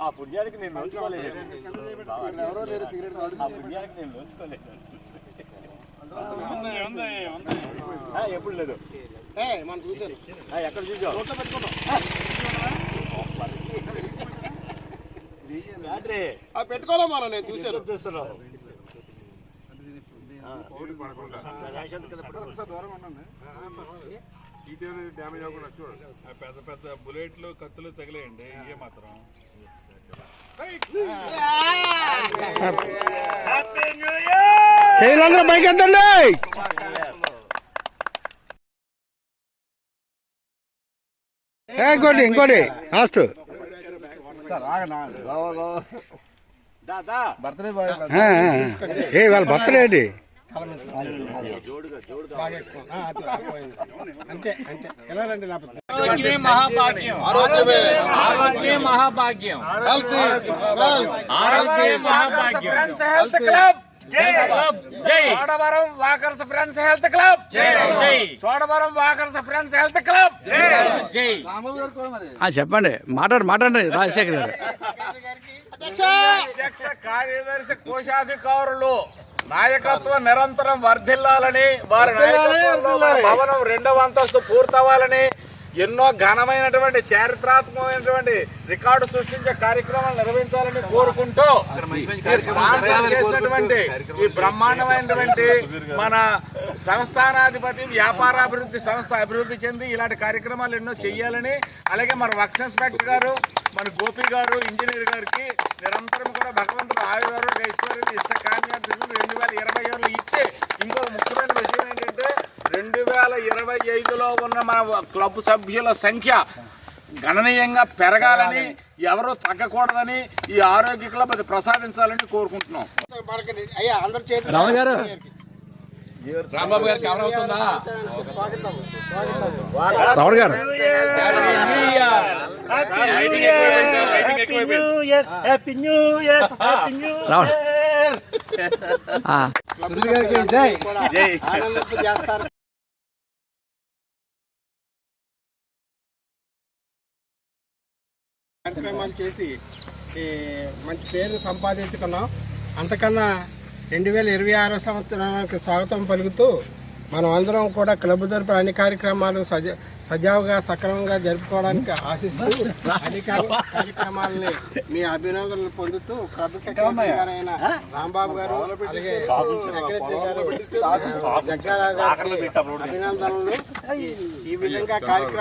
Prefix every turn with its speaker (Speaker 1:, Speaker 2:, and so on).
Speaker 1: ఆ పుణ్యానికి నేను నోచుకోలేదు, ఆ పుణ్యానికి నేను నోచుకోలేదు. ఎప్పుడు లేదు
Speaker 2: మనం చూసారు,
Speaker 1: ఎక్కడ చూసావు?
Speaker 2: పెట్టుకోవాలా మనం, నేను చూసాను.
Speaker 3: డ్యామేజ్ అవ్వకుండా చూడండి, పెద్ద పెద్ద బుల్లెట్లు కత్తులు తగిలేయండి. ఇవే మాత్రం
Speaker 2: చేయలందరూ బైక్ ఎత్తండి. ఇంకోటి ఇంకోటి లాస్ట్
Speaker 1: బర్త్డే
Speaker 2: వాళ్ళ బర్త్డే ఏంటి? అంతే అంతే. ఎలా రండి
Speaker 4: మహాభాగ్యం, ఆరోగ్యమే మహాభాగ్యం, ఆరోగ్యమే మహాభాగ్యం. హెల్త్ క్లబ్ జై Chodavaram walkers friends health club జై Chodavaram walkers friends health club జై.
Speaker 2: చెప్పండి, మాట్లాడండి రాజశేఖర్ గారు.
Speaker 4: అధ్యక్ష కార్యదర్శి కోశాధికారులు నాయకత్వం నిరంతరం వర్ధిల్లాలని, వారి నాయకత్వంలో భవనం 2వ అంతస్తు పూర్తవ్వాలని, ఎన్నో ఘనమైనటువంటి చారిత్రాత్మకమైనటువంటి రికార్డు సృష్టించే కార్యక్రమాలు నిర్వహించాలని కోరుకుంటూ స్పాన్సర్ చేసినటువంటి ఈ బ్రహ్మాండమైనటువంటి మన సంస్థానాధిపతి వ్యాపారాభివృద్ధి సంస్థ అభివృద్ధి చెంది ఇలాంటి కార్యక్రమాలు ఎన్నో చెయ్యాలని, అలాగే మన వర్క్స్ ఇన్స్పెక్టర్ గారు, మన గోపి గారు, ఇంజనీర్ గారికి నిరంతరం కూడా భగవంతుడు ఆయుర్వేద ఐశ్వర్యం ఇష్ట కామ్యార్థులు 2027లో ఇచ్చే ఇంకో ముఖ్యమైన విషయం ఏంటంటే 2025లో ఉన్న మన క్లబ్ సభ్యుల సంఖ్య గణనీయంగా పెరగాలని, ఎవరూ తగ్గకూడదని ఈ ఆరోగ్య క్లబ్ అది ప్రసాదించాలని కోరుకుంటున్నాం.
Speaker 2: రావణ గారు,
Speaker 3: రాంబాబు గారు కవర్ అవుతుందా?
Speaker 2: రావణ గారు చేస్తారు. కార్యక్రమాలు చేసి మంచి పేరు సంపాదించుకున్నాం. అంతకన్నా 2026 సంవత్సరానికి స్వాగతం పలుకుతూ మనం అందరం కూడా క్లబ్ తరపున అన్ని కార్యక్రమాలు సజావుగా సక్రమంగా జరుపుకోవడానికి ఆశిస్తూ అన్ని కార్యక్రమాలని మీ అభినందనలు పొందుతూ క్లబ్ సెక్రటరీ గారైన రాంబాబు గారు, అలాగే సెక్రటరీ గారు జగ్గారావు గారికి అభినందనలు. ఈ విధంగా కార్యక్రమం